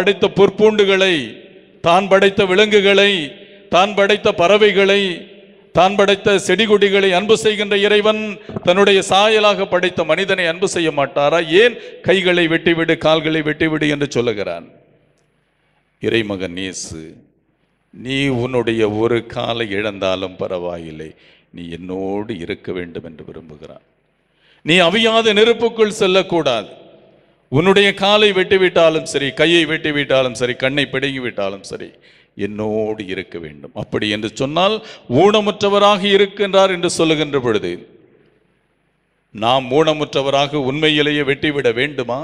படைத்த பொற்பூண்டுகளை, தான் படைத்த விலங்குகளை, தான் படைத்த பறவைகளை, தான் படைத்த செடி கொடிகளை அன்பு செய்கின்ற இறைவன் தன்னுடைய சாயலாக படைத்த மனிதனை அன்பு செய்ய மாட்டாரா? ஏன் கைகளை வெட்டிவிடு, கால்களை வெட்டிவிடு என்று சொல்லுகிறான்? இறைமகன் இயேசு, நீ உன்னுடைய ஒரு காலை இழந்தாலும் பரவாயில்லை, நீ என்னோடு இருக்க வேண்டும் என்று விரும்புகிறான். நீ அவியாத நெருப்புக்குள் செல்லக்கூடாது. உன்னுடைய காலை வெட்டிவிட்டாலும் சரி, கையை வெட்டிவிட்டாலும் சரி, கண்ணை பிடுங்கிவிட்டாலும் சரி, என்னோடு இருக்க வேண்டும். அப்படி என்று சொன்னால் ஊனமுற்றவராக இருக்கின்றார் என்று சொல்லுகின்ற பொழுது நாம் ஊனமுற்றவராக உண்மையிலேயே வெட்டிவிட வேண்டுமா?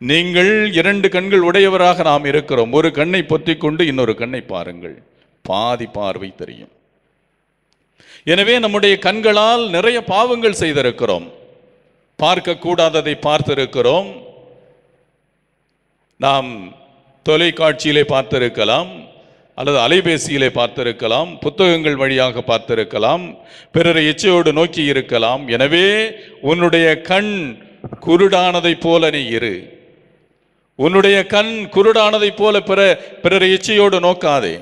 நீங்கள் 2 கண்கள் உடையவராக நாம் இருக்கிறோம். ஒரு கண்ணை பொத்தி கொண்டு இன்னொரு கண்ணை பாருங்கள், பாதி பார்வை தெரியும். எனவே நம்முடைய கண்களால் நிறைய பாவங்கள் செய்திருக்கிறோம். பார்க்க கூடாததை பார்த்திருக்கிறோம். நாம் தொலைக்காட்சியிலே பார்த்திருக்கலாம், அல்லது அலைபேசியிலே பார்த்திருக்கலாம், புத்தகங்கள் வழியாக பார்த்திருக்கலாம், பிறரை எச்சையோடு நோக்கி இருக்கலாம். எனவே உன்னுடைய கண் குருடானதை போல நீ இரு. உன்னுடைய கண் குருடானதை போல பிறரை எச்சையோடு நோக்காதே.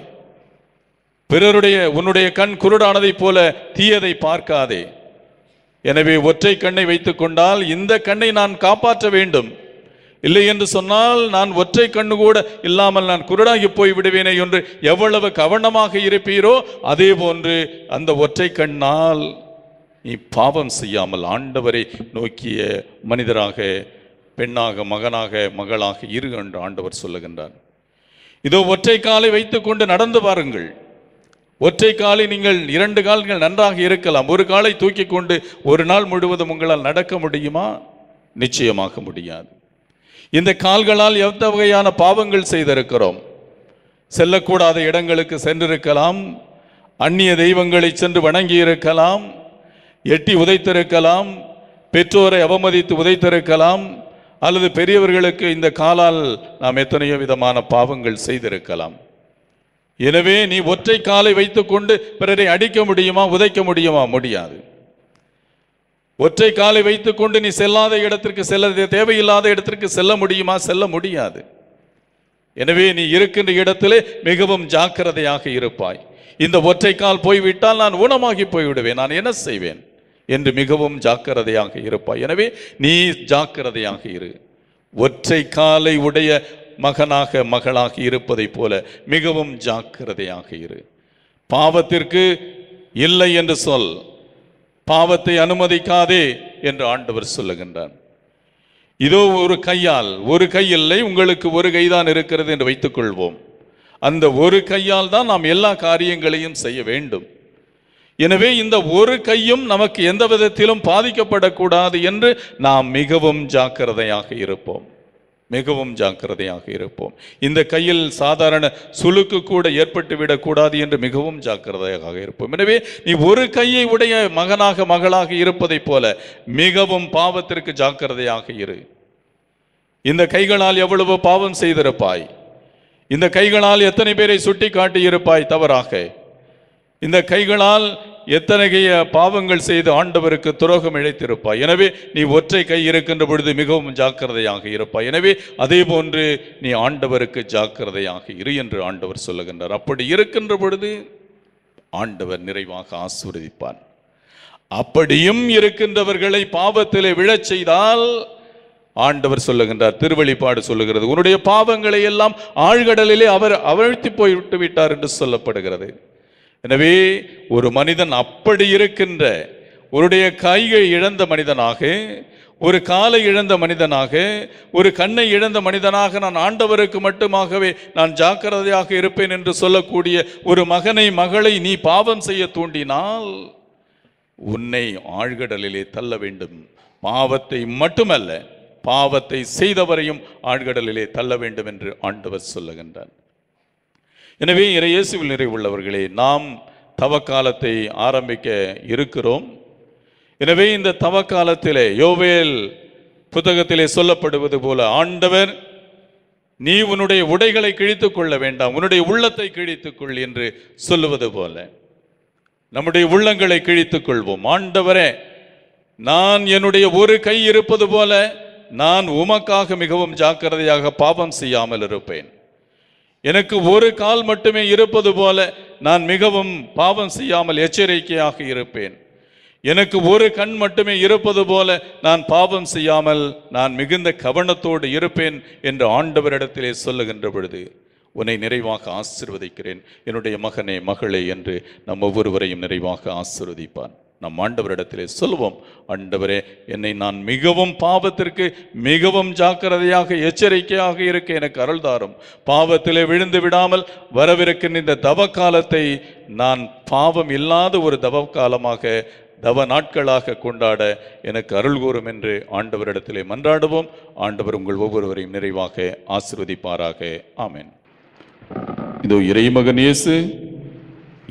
உன்னுடைய கண் குருடானதை போல தீயதை பார்க்காதே. எனவே ஒற்றை கண்ணை வைத்துக் கொண்டால் இந்த கண்ணை நான் காப்பாற்ற வேண்டும். இல்லை என்று சொன்னால் நான் ஒற்றை கண்ணு கூட இல்லாமல் நான் குருடாகி போய் விடுவேனே என்று எவ்வளவு கவனமாக இருப்பீரோ அதே போன்று அந்த ஒற்றை கண்ணால் நீ பாவம் செய்யாமல் ஆண்டவரை நோக்கிய மனிதராக, பெண்ணாக, மகனாக, மகளாக இரு என்று ஆண்டவர் சொல்லுகின்றார். இதோ ஒற்றை காலை வைத்துக் கொண்டு நடந்து பாருங்கள். ஒற்றை காலை நீங்கள் 2 கால்கள் நன்றாக இருக்கலாம். ஒரு காலை தூக்கி கொண்டு ஒரு நாள் முழுவதும் உங்களால் நடக்க முடியுமா? நிச்சயமாக முடியாது. இந்த கால்களால் எந்த வகையான பாவங்கள் செய்திருக்கிறோம்? செல்லக்கூடாத இடங்களுக்கு சென்றிருக்கலாம், அந்நிய தெய்வங்களை சென்று வணங்கி இருக்கலாம், எட்டி உதைத்திருக்கலாம், பெற்றோரை அவமதித்து உதைத்திருக்கலாம், அல்லது பெரியவர்களுக்கு இந்த காலால் நாம் எத்தனையோ விதமான பாவங்கள் செய்திருக்கலாம். எனவே நீ ஒற்றை காலை வைத்துக் கொண்டு பிறரை அடிக்க முடியுமா, உதைக்க முடியுமா? முடியாது. ஒற்றை காலை வைத்துக் கொண்டு நீ செல்லாத இடத்திற்கு தேவையில்லாத இடத்திற்கு செல்ல முடியுமா? செல்ல முடியாது. எனவே நீ இருக்கின்ற இடத்திலே மிகவும் ஜாக்கிரதையாக இருப்பாய். இந்த ஒற்றை கால் போய்விட்டால் நான் ஊனமாகி போய்விடுவேன், நான் என்ன செய்வேன் என்று மிகவும் ஜாக்கிரதையாக இருப்பாய். எனவே நீ ஜாக்கிரதையாக இரு. ஒற்றை காலை உடைய மகனாக, மகளாக இருப்பதை போல மிகவும் ஜாக்கிரதையாக இரு. பாவத்திற்கு இல்லை என்று சொல், பாவத்தை அனுமதிக்காதே என்று ஆண்டவர் சொல்லுகின்றார். இதோ ஒரு கை இல்லை, உங்களுக்கு ஒரு கைதான் இருக்கிறது என்று வைத்துக் கொள்வோம். அந்த ஒரு கையால் தான் நாம் எல்லா காரியங்களையும் செய்ய வேண்டும். எனவே இந்த ஒரு கையும் நமக்கு எந்த விதத்திலும் பாதிக்கப்படக்கூடாது என்று நாம் மிகவும் ஜாக்கிரதையாக இருப்போம். மிகவும் ஜாக்கிரதையாக இருப்போம். இந்த கையில் சாதாரண சுளுக்கு கூட ஏற்பட்டு விடக்கூடாது என்று மிகவும் ஜாக்கிரதையாக இருப்போம். எனவே நீ ஒரு கையை உடைய மகனாக, மகளாக இருப்பதை போல மிகவும் பாவத்திற்கு ஜாக்கிரதையாக இரு. இந்த கைகளால் எவ்வளவு பாவம் செய்திருப்பாய். இந்த கைகளால் எத்தனை பேரை சுட்டி காட்டி இருப்பாய் தவறாக. இந்த கைகளால் எத்தனைய பாவங்கள் செய்து ஆண்டவருக்கு துரோகம் இழைத்திருப்பாய். எனவே நீ ஒற்றை கை இருக்கின்ற பொழுது மிகவும் ஜாக்கிரதையாக இருப்பாய். எனவே அதே போன்று நீ ஆண்டவருக்கு ஜாக்கிரதையாக இரு என்று ஆண்டவர் சொல்லுகின்றார். அப்படி இருக்கின்ற பொழுது ஆண்டவர் நிறைவாக ஆசீர்வதிப்பார். அப்படியும் இருக்கின்றவர்களை பாவத்திலே விழச் செய்தால் ஆண்டவர் சொல்லுகின்றார், திருவெளிப்பாடு சொல்லுகிறது, உன்னுடைய பாவங்களை எல்லாம் ஆழ்கடலிலே அவர் அவிழ்த்தி போய்விட்டு விட்டார் என்று சொல்லப்படுகிறது. எனவே ஒரு மனிதன் அப்படி இருக்கின்ற, உன்னுடைய கையை இழந்த மனிதனாக, ஒரு காலை இழந்த மனிதனாக, ஒரு கண்ணை இழந்த மனிதனாக நான் ஆண்டவருக்கு மட்டுமாகவே நான் ஜாக்கிரதையாக இருப்பேன் என்று சொல்லக்கூடிய ஒரு மகனை, மகளை நீ பாவம் செய்ய தூண்டினால் உன்னை ஆழ்கடலிலே தள்ள வேண்டும். பாவத்தை மட்டுமல்ல, பாவத்தை செய்தவரையும் ஆழ்கடலிலே தள்ள வேண்டும் என்று ஆண்டவர் சொல்லுகின்றார். எனவே இயேசுவில் நிறைவுள்ளவர்களே, நாம் தவக்காலத்தை ஆரம்பிக்க இருக்கிறோம். எனவே இந்த தவக்காலத்திலே யோவேல் புத்தகத்திலே சொல்லப்படுவது போல ஆண்டவர், நீ உன்னுடைய உடைகளை கிழித்துக் கொள்ள வேண்டாம், உன்னுடைய உள்ளத்தை கிழித்துக் கொள் என்று சொல்லுவது போல நம்முடைய உள்ளங்களை கிழித்துக் கொள்வோம். ஆண்டவரே, நான் என்னுடைய ஒரு கை இருப்பது போல நான் உமக்காக மிகவும் ஜாக்கிரதையாக பாவம் செய்யாமல் இருப்பேன். எனக்கு ஒரு கால் மட்டுமே இருப்பது போல நான் மிகவும் பாவம் செய்யாமல் எச்சரிக்கையாக இருப்பேன். எனக்கு ஒரு கண் மட்டுமே இருப்பது போல நான் பாவம் செய்யாமல் நான் மிகுந்த கவனத்தோடு இருப்பேன் என்று ஆண்டவரிடத்திலே சொல்லுகின்ற பொழுது உன்னை நிறைவாக ஆசீர்வதிக்கிறேன் என்னுடைய மகனே மகளே என்று நம் ஒவ்வொருவரையும் நிறைவாக ஆசீர்வதிப்பான். நம் ஆண்டவரிடத்திலே சொல்லுவோம், ஆண்டவரே, என்னை நான் மிகவும் பாவத்திற்கு மிகவும் ஜாக்கிரதையாக எச்சரிக்கையாக இருக்க எனக்கு அருள்தாரும். பாவத்திலே விழுந்து விடாமல் வரவிருக்கின்ற இந்த தவ காலத்தை நான் பாவம் இல்லாத ஒரு தவ காலமாக தவ நாட்களாக கொண்டாட எனக்கு அருள் கூறும் என்று ஆண்டவரிடத்திலே மன்றாடுவோம். ஆண்டவர் உங்கள் ஒவ்வொருவரையும் நிறைவாக ஆசீர்வதிப்பாராக. ஆமென். இதோ இறைமகன் இயேசு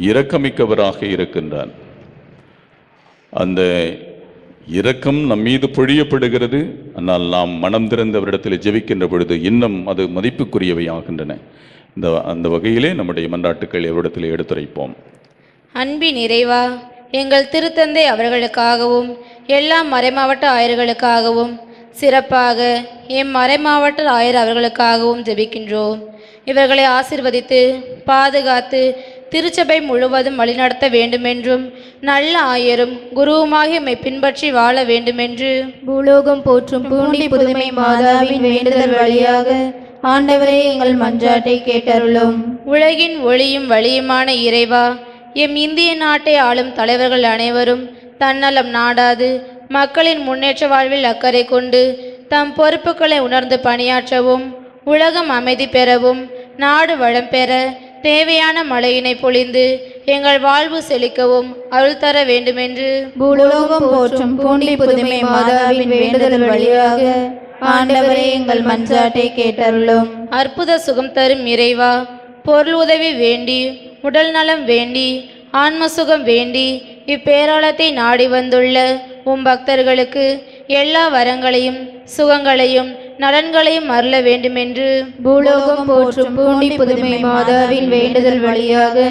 இரக்கமிக்கவராக இருக்கின்றார். அந்த இரக்கம் நம் மீது பொழியப்படுகிறது. ஆனால் நாம் மனம் திறந்தவரிடத்தில் ஜெபிக்கின்ற பொழுது இன்னும் அது மதிப்புக்குரியவை ஆகின்றன. அந்த வகையிலே நம்முடைய மன்றாட்டுக்களை அவரிடத்தில் எடுத்துரைப்போம். அன்பின் இறைவா, எங்கள் திருத்தந்தை அவர்களுக்காகவும் எல்லா மறைமாவட்ட ஆயர்களுக்காகவும் சிறப்பாக மறைமாவட்ட ஆயர் அவர்களுக்காகவும் ஜெபிக்கின்றோம். இவர்களை ஆசீர்வதித்து பாதுகாத்து திருச்சபை முழுவதும் வழிநடத்த வேண்டுமென்றும் நல்ல ஆயரும் குருவுமாகி எம்மை பின்பற்றி வாழ வேண்டுமென்று பூலோகம் போற்றும் பூண்டி புதுமை மாதாவின் வேண்டுதல் வழியாக ஆண்டவரே எங்கள் மன்றாட்டை கேட்டருளும். உலகின் ஒளியும் வழியுமான இறைவா, எம் இந்திய நாட்டை ஆளும் தலைவர்கள் அனைவரும் தன்னலம் நாடாது மக்களின் முன்னேற்ற வாழ்வில் அக்கறை கொண்டு தம் பொறுப்புகளை உணர்ந்து பணியாற்றவும் உலகம் அமைதி பெறவும் நாடு வளம் பெற தேவையான மழையினை பொழிந்து எங்கள் வாழ்வு செழிக்கவும் அருள் தர வேண்டுமென்று பூலோகம் போற்றும் பூண்டி புதுமை மாதாவின் வேண்டுதல் வழியாக ஆண்டவரே எங்கள் மன்றாட்டை கேட்டருளும். அற்புத சுகம் தரும் இறைவா, பொருள் உதவி வேண்டி உடல் நலம் வேண்டி ஆன்ம சுகம் வேண்டி இப்பேராளத்தை நாடி வந்துள்ள உம் பக்தர்களுக்கு எல்லா வரங்களையும் சுகங்களையும் நலன்களையும் அருள வேண்டுமென்று பூலோகம் போற்றும் பூண்டி புதுமை மாதாவின் வேண்டுதல் வழியாக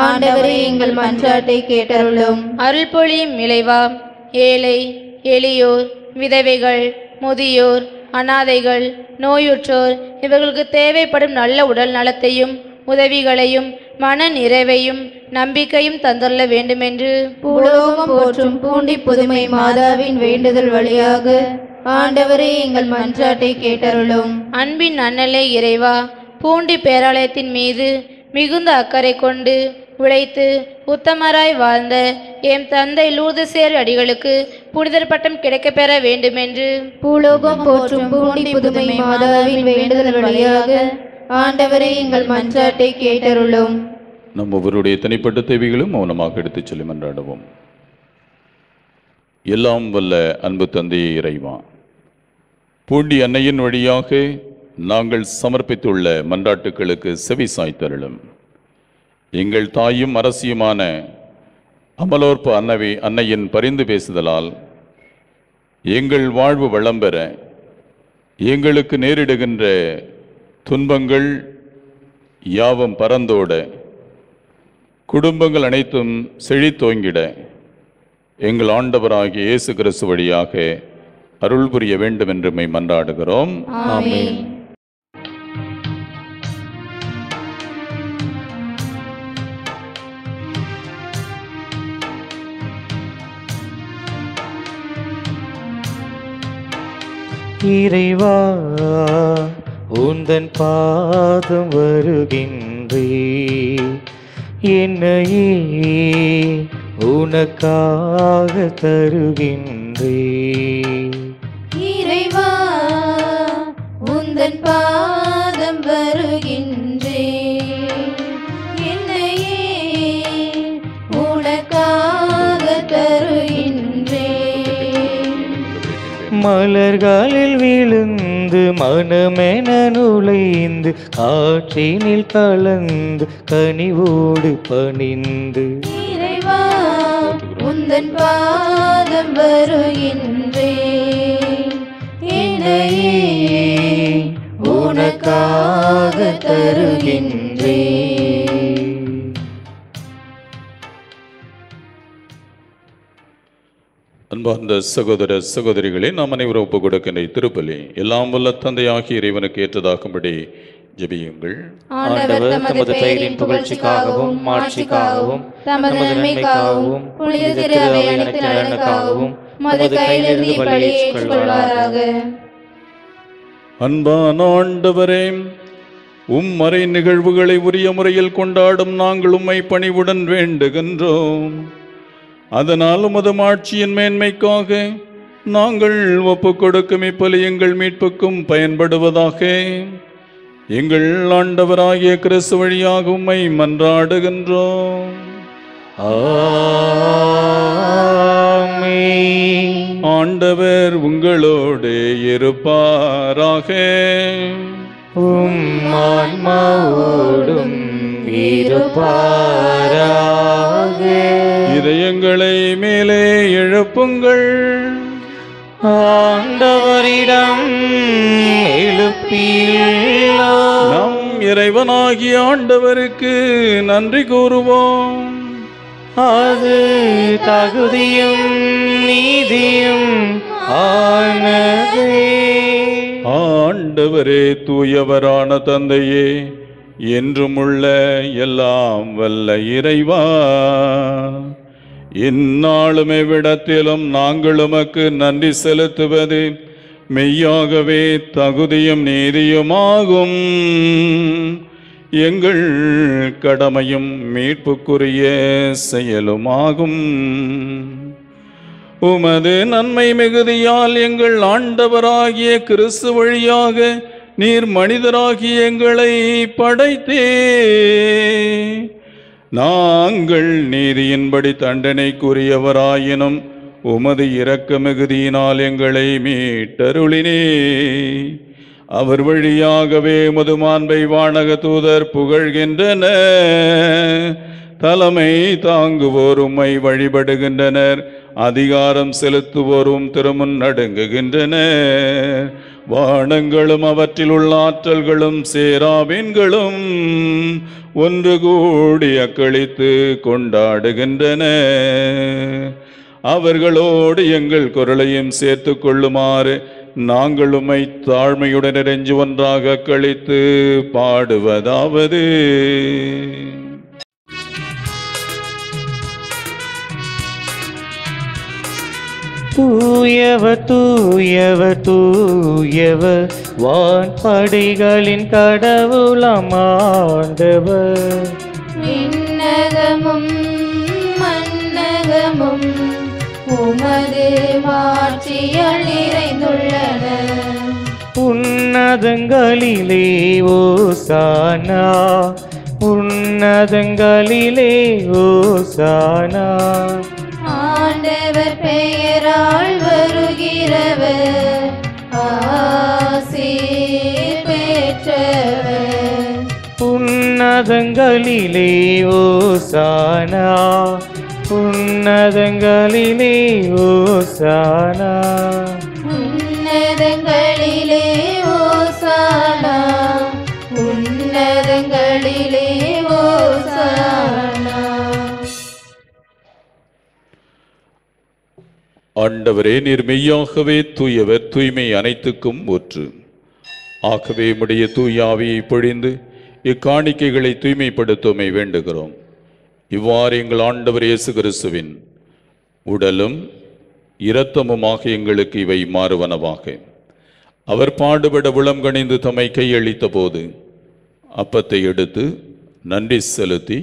ஆண்டவரே எங்கள் மன்றாட்டை கேட்டருளும். அருள் பொழியும் இறைவா, ஏழை எளியோர் விதவைகள் முதியோர் அனாதைகள் நோயுற்றோர் இவர்களுக்கு தேவைப்படும் நல்ல உடல் நலத்தையும் உதவிகளையும் மன நிறைவையும் நம்பிக்கையும் தந்துள்ள வேண்டுமென்று பூலோகம் போற்றும் பூண்டி புதுமை மாதாவின் வேண்டுதல் வழியாக ஆண்டவரே எங்கள் மன்றாட்டை கேட்டருளும். அன்பின் அண்ணலே இறைவா, பூண்டி பேராலயத்தின் மீது மிகுந்த அக்கறை கொண்டு உழைத்து உத்தமராய் வாழ்ந்த எம் தந்தை லூர்துசேர் அடிகளுக்கு புனிதர் பட்டம் கிடைக்கப்பெற வேண்டுமென்று பூலோகம் போற்றும் பூண்டி புதுமை மாதாவின் வேண்டுதல் வழியாக ஆண்டவரே எங்கள் மன்றாட்டை கேட்டருளும். நம் ஒவ்வொருடைய தனிப்பட்ட தேவைகளும் மௌனமாக எடுத்துச் சொல்லி மன்றாடுவோம். எல்லாம் வல்ல அன்பு தந்தையே இறைவா, பூண்டி அன்னையின் வழியாக நாங்கள் சமர்ப்பித்துள்ள மன்றாட்டுக்களுக்கு செவி சாய்த்தருளும். எங்கள் தாயும் அரசியுமான அமலோற்ப அன்னையின் பரிந்து பேசுதலால் எங்கள் வாழ்வு வளம் பெற எங்களுக்கு நேரிடுகின்ற துன்பங்கள் யாவும் பறந்தோட குடும்பங்கள் அனைத்தும் செழித்தோங்கிட எங்கள் ஆண்டவராகிய இயேசு கிறிஸ்து வழியாக அருள் புரிய வேண்டும் என்று மை மன்றாடுகிறோம். ஆமென். இறைவா, உந்தன் பாதம் வருகின்றே, என்னையே உனக்காக தருகின்றே. இறைவா, உந்தன் பாதம் வருகின்றே, என்னையே உனக்காக தருகின்றே. மலர்களில் விழுந்து மனமென நுழைந்து காற்றினில் கலந்து கனிவோடு பணிந்து இறைவா, உந்தன் பாதம் வருகின்றே, என்னையே உனக்காக தருகின்றே. அன்பார்ந்த சகோதர சகோதரிகளே, நாம் அனைவரும் ஒப்புக் கொடுக்கின்ற திருப்பலி எல்லாம் வல்ல தந்தையாகிய இறைவனுக்கு ஏற்றதாகும்படி ஜெபியுங்கள். ஆண்டவர் தமது பெயரின் புகழ்ச்சிக்காகவும் மாட்சிக்காகவும் தமது நன்மைக்காகவும் புனித திரு அவை அனைத்து நலனுக்காகவும் மது கையிலிருந்து பலி ஏற்றுக்கொள்வாராக. அன்பான ஆண்டவரே, மறை நிகழ்வுகளை உரிய முறையில் கொண்டாடும் நாங்கள் உம்மை பணிவுடன் வேண்டுகின்றோம். அதனால் உமது ஆட்சியின் மேன்மைக்காக நாங்கள் ஒப்புக் கொடுக்கும் இப்பலி எங்கள் மீட்புக்கும் பயன்படுவதாக. எங்கள் ஆண்டவராகிய கிறிஸ்து வழியாக உம்மை மன்றாடுகின்றோம். ஆமென். ஆண்டவர் உங்களோடு இருப்பாராக. உம் ஆன்மாவோடும் இருப்பாராக. இதயங்களை மேலே எழுப்புங்கள். ஆண்டவரிடம் எழுப்பியுள்ளோம். நம் இறைவனாகிய ஆண்டவருக்கு நன்றி கூறுவோம். அது தகுதியும் நீதியும் ஆனதே. ஆண்டவரே, தூயவரான தந்தையே, என்றும் உள்ள எல்லாம் வல்ல இறைவா, இந்நாளும் எவ்விடத்திலும் நாங்கள் உமக்கு நன்றி செலுத்துவது மெய்யாகவே தகுதியும் நீதியுமாகும். எங்கள் கடமையும் மீட்புக்குரிய செயலுமாகும். உமது நன்மை மிகுதியால் எங்கள் ஆண்டவராகிய கிறிஸ்து வழியாக நீர் மனிதராகிய எங்களை படைத்தே. நாங்கள் நீதியின்படி தண்டனைக்குரியவராயினும் உமது இரக்க மிகுதியினால் எங்களை மீட்டருளினே. அவர் வழியாகவே உமது மாண்பை வானக தூதர் புகழ்கின்றன. தலைமை தாங்குவோர் உம்மை வழிபடுகின்றனர். அதிகாரம் செலுத்துவோரும் திருமுன் நடுங்குகின்றனர். வானங்களும் அவற்றில் உள்ள ஆற்றல்களும் சேராபீன்களும் ஒன்று கூடி அக்களித்து கொண்டாடுகின்றன. அவர்களோடு எங்கள் குரலையும் சேர்த்து கொள்ளுமாறு நாங்கள் உம்மை தாழ்மையுடன் இறைஞ்சி ஒன்றாக அக்களித்து பாடுவதாவது: தூயவர் தூயவர் தூயவர், வான்படைகளின் கடவுளாம் ஆண்டவர். விண்ணகமும் மண்ணகமும் உமது மாட்சியால் நிறைந்துள்ளன. உன்னதங்களிலே ஓசானா, உன்னதங்களிலே ஓசானா. ஆண்டவர் பெயரால் வருகிறவர் ஆசீர் பெற்றவர். உன்னதங்களிலே ஓசானா, உன்னதங்களிலே ஓசானா. உன்னதங்களிலே ஓசானா, உன்னதங்களிலே ஓசானா. ஆண்டவரே, நீர் மெய்யாகவே தூயவர், தூய்மை அனைத்துக்கும் ஊற்று. ஆகவே உம்முடைய தூய ஆவியை பொழிந்து இக்காணிக்கைகளை தூய்மைப்படுத்துமை வேண்டுகிறோம். இவ்வாறு எங்கள் ஆண்டவர் இயேசு கிறிஸ்துவின் உடலும் இரத்தமுமாக எங்களுக்கு இவை மாறுவனவாக. அவர் பாடுபட உளம் கனிந்து தம்மை கையளித்த போது அப்பத்தை எடுத்து நன்றி செலுத்தி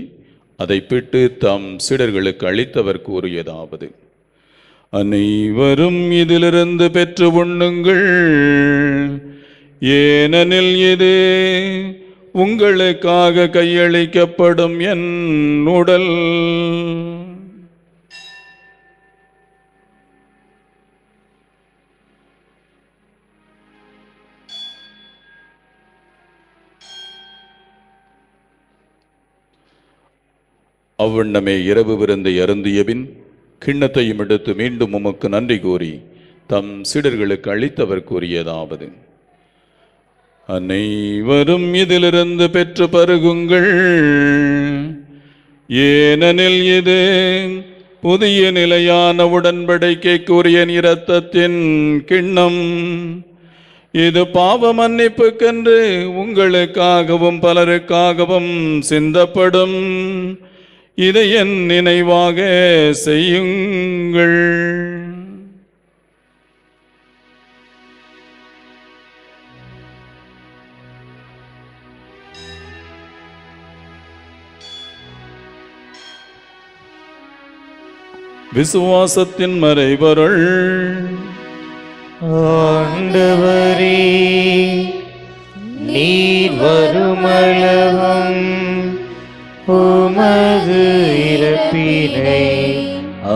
அதை பிட்டு தம் சீடர்களுக்கு அளித்தவர் கூறியதாவது: அனைவரும் இதிலிருந்து பெற்று உண்ணுங்கள், ஏனெனில் இது உங்களுக்காக கையளிக்கப்படும் என் உடல். அவ்வண்ணமே இரவு விருந்தை அருந்தியபின் கிண்ணத்தையும் எடுத்து மீண்டும் உமக்கு நன்றி கூறி தம் சீடர்களுக்கு அளித்தவர் கூறியதாவது: அனைவரும் இதிலிருந்து பெற்று பருகுங்கள், ஏனெனில் இது புதிய நிலையான உடன்படிக்கைக்குரிய இரத்தத்தின் கிண்ணம். இது பாவ மன்னிப்புக்கென்று உங்களுக்காகவும் பலருக்காகவும் சிந்தப்படும். இதை என் நினைவாக செய்யுங்கள். விசுவாசத்தின் மறைபொருள். ஆண்டவரே, நீர் வருமளவும் உமது இறப்பினை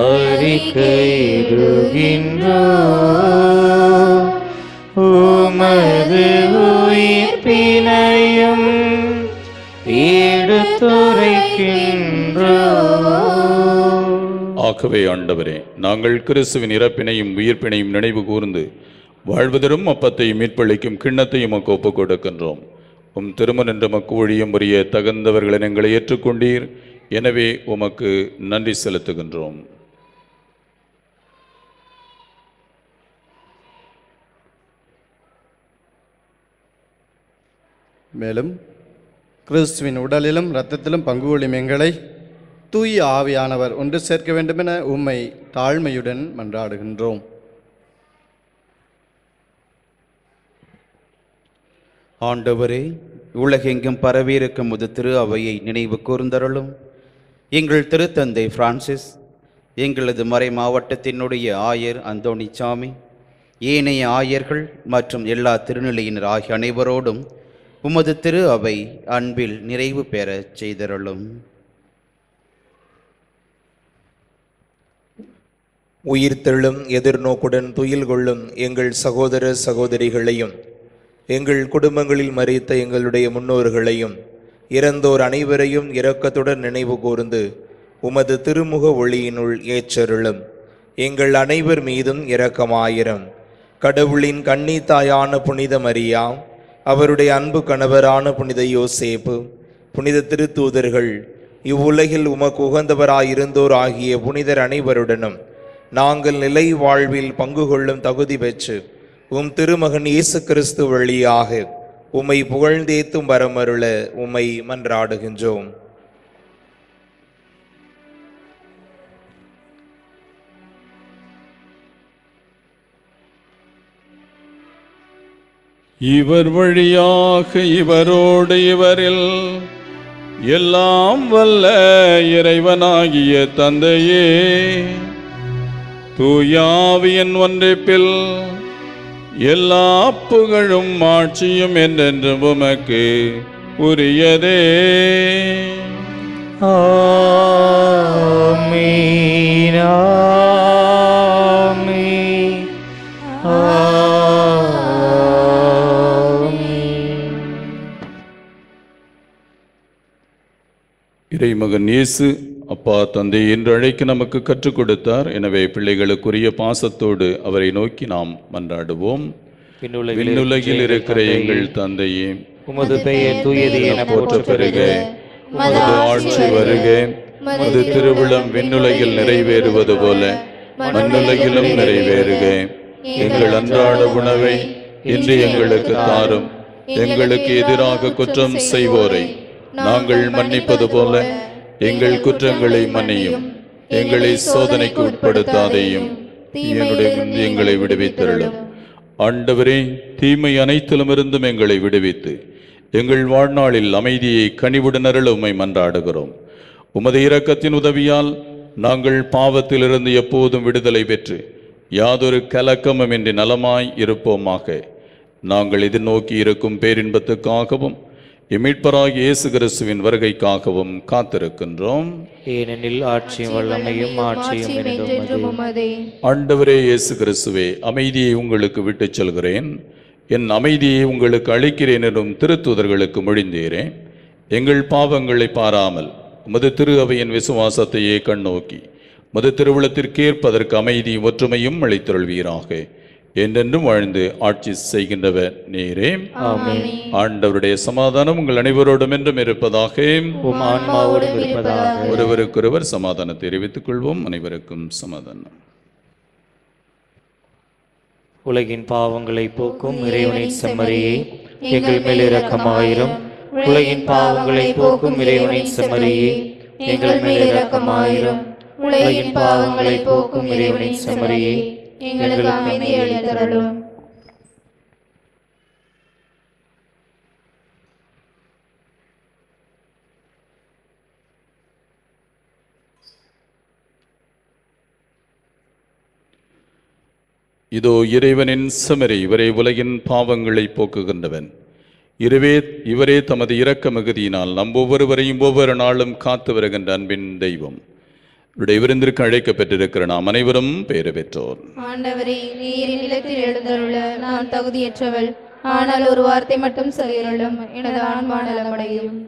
அறிக்கையிடுகின்றோம், உமது உயிர்ப்பினையும் எடுத்துரைக்கின்றோம். ஆகவே ஆண்டவரே, நாங்கள் கிறிஸ்துவின் இறப்பினையும் உயிர்ப்பினையும் நினைவு கூர்ந்து வாழ்வதரும் அப்பத்தை மீட்பளிக்கும் கிண்ணத்தையும் உமக்கு ஒப்புக் கொடுக்கின்றோம். உம் திருமண் என்ற மக்கு ஒழியும் உரிய தகுந்தவர்களை எங்களை ஏற்றுக்கொண்டீர். எனவே உமக்கு நன்றி செலுத்துகின்றோம். மேலும் கிறிஸ்துவின் உடலிலும் இரத்தத்திலும் பங்கு கொள்ளும் எங்களை தூய ஆவியானவர் ஒன்று சேர்க்க வேண்டுமென உம்மை தாழ்மையுடன் மன்றாடுகின்றோம். ஆண்டவரே, உலகெங்கும் பரவியிருக்கும் முது திரு அவையை நினைவு கூர்ந்தருளும். எங்கள் திருத்தந்தை பிரான்சிஸ், எங்களது மறை மாவட்டத்தினுடைய ஆயர் அந்தோணிசாமி, ஏனைய ஆயர்கள் மற்றும் எல்லா திருநிலையினர் ஆகிய அனைவரோடும் உமது திரு அவை அன்பில் நிறைவு பெறச் செய்தருளும். உயிர்த்தெழும் எதிர்நோக்குடன் துயில் கொள்ளும் எங்கள் சகோதர சகோதரிகளையும், எங்கள் குடும்பங்களில் மரித்த எங்களுடைய முன்னோர்களையும், இறந்தோர் அனைவரையும் இரக்கத்துடன் நினைவு கூர்ந்து உமது திருமுக ஒளியினுள் ஏற்றருளும். எங்கள் அனைவர் மீதும் இரக்கமாயிரம். கடவுளின் கன்னி தாயான புனித மரியா, அவருடைய அன்பு கணவரான புனித யோசேப்பு, புனித திருத்தூதர்கள், இவ்வுலகில் உமக்கு உகந்தவராயிருந்தோர் ஆகிய புனிதர் அனைவருடனும் நாங்கள் நிலை வாழ்வில் பங்கு கொள்ளும் தகுதி பெற்று உம் திருமகன் இயேசு கிறிஸ்து வழியாக உம்மை புகழ்ந்தேத்தும் வரமருள உம்மை மன்றாடுகின்றோம். இவர் வழியாக இவரோடு இவரில் எல்லாம் வல்ல இறைவனாகிய தந்தையே, தூயாவியின் ஒன்றிப்பில் எல்லா புகழும் ஆட்சியும் என்றென்றும் உமக்கு உரியதே. ஆமென், ஆமென், ஆமென். இறைமகன் இயேசு அப்பா தந்தை என்று அழைக்க நமக்கு கற்றுக் கொடுத்தார். எனவே பிள்ளைகளுக்குரிய பாசத்தோடு அவரை நோக்கி நாம் மன்றாடுவோம். விண்ணுலகில் இருக்கிற எங்கள் தந்தையே, உமது பெயர் தூயது என போற்ற பெறுக. உமது ஆட்சி வருக. உமது திருவிழம் விண்ணுலகில் நிறைவேறுவது போல மண்ணுலகிலும் நிறைவேறுக. எங்கள் அன்றாட உணவை இன்று எங்களுக்கு தாரும். எங்களுக்கு எதிராக குற்றம் செய்வோரை நாங்கள் மன்னிப்பது போல எங்கள் குற்றங்களை மன்னியும். எங்களை சோதனைக்கு உட்படுத்தாதேயும், என்னுடைய எங்களை விடுவித்தருளும். ஆண்டவரே, தீமை அனைத்திலுமிருந்தும் எங்களை விடுவித்து எங்கள் வாழ்நாளில் அமைதியை கனிவுடன் அருள உம்மை மன்றாடுகிறோம். உமது இரக்கத்தின் உதவியால் நாங்கள் பாவத்திலிருந்து எப்போதும் விடுதலை பெற்று யாதொரு கலக்கமுமின்றி நலமாய் இருப்போமாக. நாங்கள் எதிர்நோக்கி இருக்கும் பேரின்பத்துக்காகவும் மீட்பராகிய இயேசு கிறிஸ்துவின் வருகைக்காகவும் காத்திருக்கின்றோம். ஏனெனில் ஆட்சியும் வல்லமையும் ஆட்சியும் என்றும் உமதே. ஆண்டவரே இயேசு கிறிஸ்துவே, அமைதியை உங்களுக்கு விட்டுச் செல்கிறேன், என் அமைதியை உங்களுக்கு அளிக்கிறேன் என்றும் திருத்தூதர்களுக்கு மொழிந்தீரே. எங்கள் பாவங்களை பாராமல் உமது திரு அவையின் விசுவாசத்தையே கண்ணோக்கி உமது திருவுளத்திற்கேற்பதற்கு அமைதியும் ஒற்றுமையும் அளித்தருள்வீராக. என்றென்றும் வாழ்ந்து ஆட்சி செய்கின்றவர் நீரே. ஆமென். ஆண்டவருடைய சமாதானம் உங்கள் அனைவரோடும் என்றும் இருப்பதாக. உம் ஆன்மாவோடும் இருப்பதாக. ஒருவருக்கொருவர் சமாதானத்தை தெரிவித்துக் கொள்வோம். அனைவருக்கும் சமாதானம். உலகின் பாவங்களை போக்கும் இறைவனின் செம்மறியே, எங்கள் மேல் இரக்கமாயிரும். உலகின் பாவங்களை போக்கும் இறைவனின் செம்மறியே, எங்கள் மேல் இரக்கமாயிரும். உலகின் பாவங்களை போக்கும் இறைவனின் செம்மறியே, எங்களுக்கு அமைதி அளித்தருளும். இதோ இறைவனின் செம்மறி, இவரே உலகின் பாவங்களை போக்குகின்றவன். இவரே தமது இரக்க மிகுதியினால் நம் ஒவ்வொருவரையும் ஒவ்வொரு நாளும் காத்து வருகின்ற அன்பின் தெய்வம். இவருடைய விருந்திற்கு அழைக்கப்பட்டிருக்கிற நாம் அனைவரும் பெயர் பெற்றோர். ஆண்டவரே, நீர் நிலத்தில் எழுந்தருள நான் தகுதியற்றவள். ஆனால் ஒரு வார்த்தை மட்டும் சொல்லியருளும், எனது ஆன்மா நலமடையும்.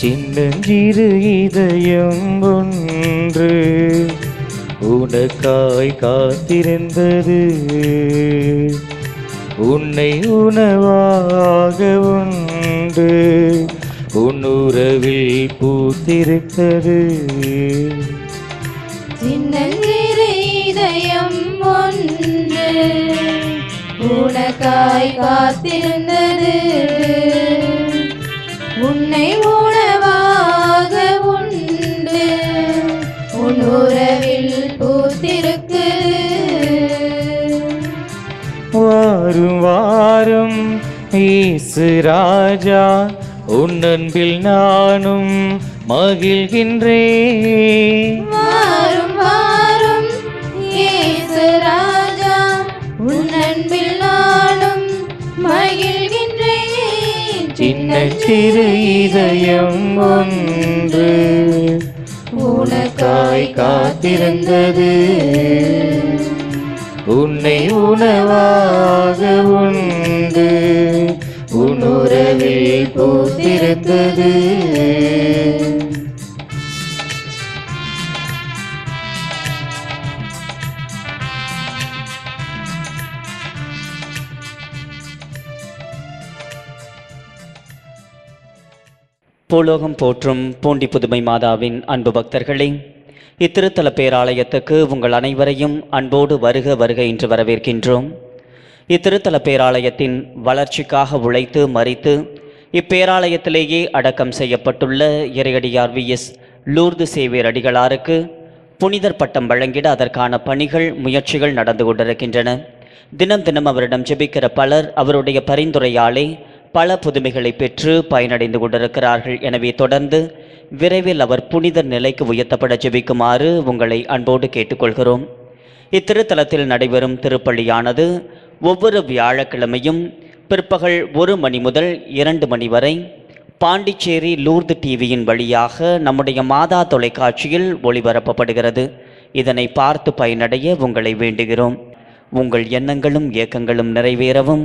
சின்னஞ்சிறு இதயம் ஒன்று உனக்காய் காத்திருந்தது, உன்னை உணவாக உண்டு உன்னுறவில் பூத்திருத்தது. சின்னஞ்சிறு இதயம் ஒன்று உனக்காய் காத்திருந்தது, உன்னை உணவாக உண்டு உன் உறவில் பூத்திருக்கு. வாரும் வாரும் இயேசு ராஜா, உன் அன்பில் நானும் மகிழ்கின்றேன். வாரும் வாரும் இயேசு ராஜா, உன் அன்பில் நானும் மகிழ்கின்றேன். சின்னஞ்சிறு இதயம் ஒன்று உனக்காய் காத்திருந்தது, உன்னை உணவாக உண்டு உன்னுறவில் பூத்திருந்தது. பூலோகம் போற்றும் பூண்டி புதுமை மாதாவின் அன்பு பக்தர்களே, இத்திருத்தல பேராலயத்துக்கு உங்கள் அனைவரையும் அன்போடு வருக வருக என்று வரவேற்கின்றோம். இத்திருத்தல பேராலயத்தின் வளர்ச்சிக்காக உழைத்து மரித்து இப்பேராலயத்திலேயே அடக்கம் செய்யப்பட்டுள்ள இறையடியார் VS லூர்து சேவியர் அடிகளாருக்கு புனிதர் பட்டம் வழங்கிட அதற்கான பணிகள் முயற்சிகள் நடந்து கொண்டிருக்கின்றன. தினம் தினம் அவரிடம் ஜெபிக்கிற பலர் அவருடைய பரிந்துரையாலே பல புதுமைகளை பெற்று பயனடைந்து கொண்டிருக்கிறார்கள். எனவே தொடர்ந்து விரைவில் அவர் புனிதர் நிலைக்கு உயர்த்தப்பட ஜெபிக்குமாறு உங்களை அன்போடு கேட்டுக்கொள்கிறோம். இத்திருத்தலத்தில் நடைபெறும் திருப்பலியானது ஒவ்வொரு வியாழக்கிழமையும் பிற்பகல் 1 மணி முதல் 2 மணி வரை பாண்டிச்சேரி லூர்து டிவியின் வழியாக நம்முடைய மாதா தொலைக்காட்சியில் ஒளிபரப்பப்படுகிறது. இதனை பார்த்து பயனடைய உங்களை வேண்டுகிறோம். உங்கள் எண்ணங்களும் இயக்கங்களும் நிறைவேறவும்,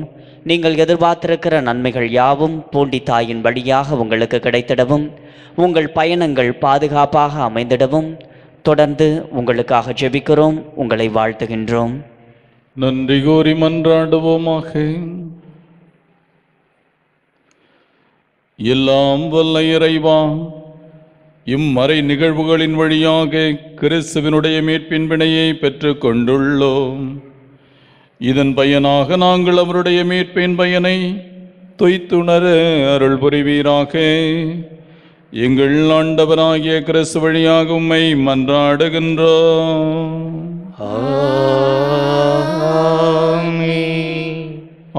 நீங்கள் எதிர்பார்த்திருக்கிற நன்மைகள் யாவும் பூண்டி தாயின் வழியாக உங்களுக்கு கிடைத்திடவும், உங்கள் பயணங்கள் பாதுகாப்பாக அமைந்திடவும் தொடர்ந்து உங்களுக்காக ஜெபிக்கிறோம். உங்களை வாழ்த்துகின்றோம். நன்றி கூறி மன்றாடுவோமாக. எல்லாம் வல்ல இறைவா, இம்மறை நிகழ்வுகளின் வழியாக கிறிஸ்துவினுடைய மீட்பின் வினையை பெற்று கொண்டுள்ளோம். இதன் பயனாக நாங்கள் அவருடைய மீட்பின் பயனை தொய்த்துணர அருள் புரிவீராக. எங்கள் ஆண்டவராகிய கிறிஸ்து வழியாக உம்மை மன்றாடுகின்றோம்.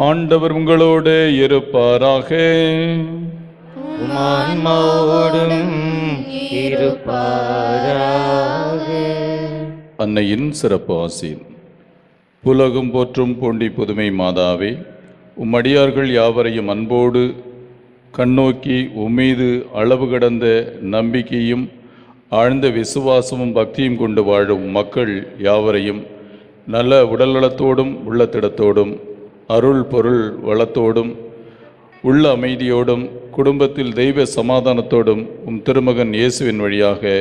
ஆண்டவர் உங்களோடு இருப்பாராக. ஆன்மாவோடும் இருப்பாராக. அன்னையின் சிறப்பு ஆசி. உலகம் போற்றும் பூண்டி புதுமை மாதாவே, உம்மடியார்கள் யாவரையும் அன்போடு கண்ணோக்கி உம்மீது அளவு கடந்த நம்பிக்கையும் ஆழ்ந்த விசுவாசமும் பக்தியும் கொண்டு வாழும் மக்கள் யாவரையும் நல்ல உடல்நலத்தோடும் உள்ளத்திடத்தோடும் அருள் பொருள் வளத்தோடும் உள்ள அமைதியோடும் குடும்பத்தில் தெய்வ சமாதானத்தோடும் உம் திருமகன் இயேசுவின் வழியாக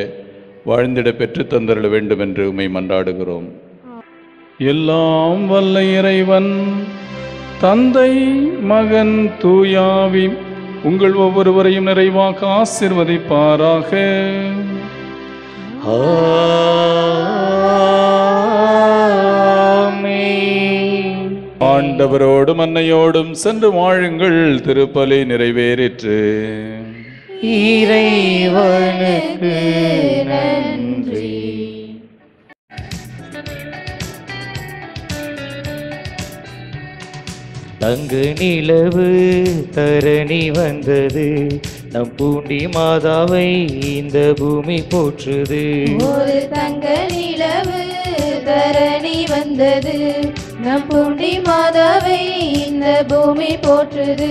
வாழ்ந்திட பெற்று தந்தருள வேண்டும் என்று உம்மை மன்றாடுகிறோம். எல்லாம் வல்ல இறைவன் தந்தை மகன் தூயாவி உங்கள் ஒவ்வொருவரையும் நிறைவாக ஆசீர்வதிப்பாராக. ஆண்டவரோடும் அன்னையோடும் சென்று வாழுங்கள். திருப்பலி நிறைவேறிற்று. இறைவனுக்கு நன்றி. தங்க நிலவு தரணி வந்தது, நம் பூண்டி மாதாவை இந்த பூமி போற்றுது. ஒரு தங்க நிலவு தரணி வந்தது, நம் பூண்டி மாதாவை இந்த பூமி போற்றுது.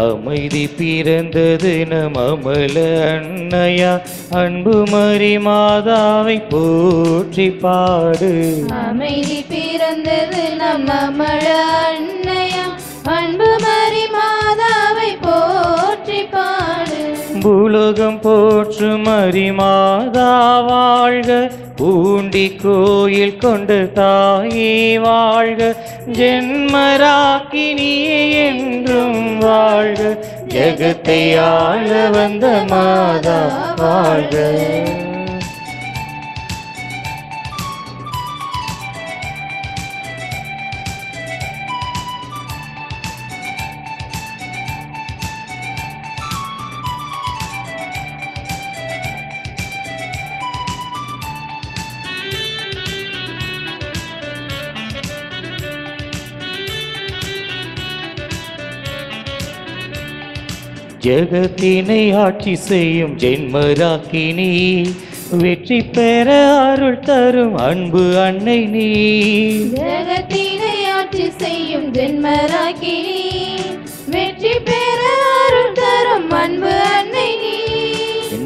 அமைதி பிறந்தது நம் அமல அன்னையா, அன்பு மரி மாதாவை போற்றி பாடு. அமைதி பிறந்தது நம் அமல அன்னையா, அன்பு மரி மாதாவை போற்றி பாடு. பூலோகம் போற்று மரி மாதா வாழ்க, பூண்டி கோயில் கொண்ட தாயே வாழ்க, ஜென்மராக்கினியே என்றும் வாழ்க, ஜெகத்தை ஆள வந்த மாதா வாழ்க. ஜெகத்தினை ஆட்சி செய்யும் ஜென்மராக்கினி, வெற்றி பெற அருள் தரும் அன்பு அன்னை நீ. ஜெகத்தினை ஆட்சி செய்யும் ஜென்மராக்கினி, வெற்றி பெற அருள் தரும் அன்பு அன்னை நீ.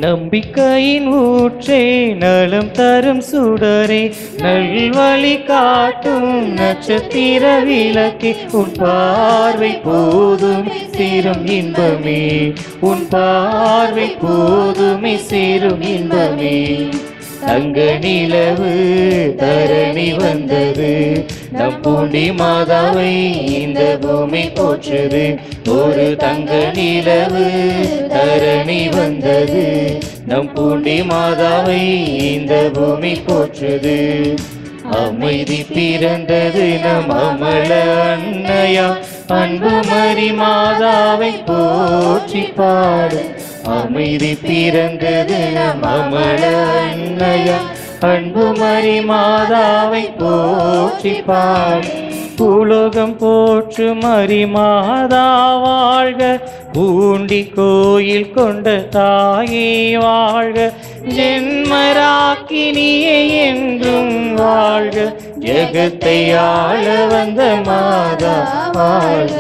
நம்பிக்கையின் ஊற்றே, நலம் தரும் சுடரே, நல்வழி காட்டும் நட்சத்திர விளக்கே, உன் பார்வை போதுமே சேரும் இன்பமே, உன் பார்வை போதுமே சேரும் இன்பமே. தங்க நிலவு தரணி வந்தது, நம் பூண்டி மாதாவை இந்த பூமி போற்றுது. ஒரு தங்க நிலவு தரணி வந்தது, நம் பூண்டி மாதாவை இந்த பூமி போற்றுது. அமைதி பிறந்தது நம் அமல அன்னையா, அன்பு மரி மாதாவை போற்றி பாடு. அமைதி பிறந்தது நம் அமல அன்னையா, அன்பு மரி மாதாவை போற்றி பாடு. பூலோகம் போற்று மரி மாதா வாழ்க, பூண்டி கோயில் கொண்ட தாயே வாழ்க, ஜென்மராக்கினியே என்றும் வாழ்க, ஜெகத்தை ஆள வந்த மாதா வாழ்க.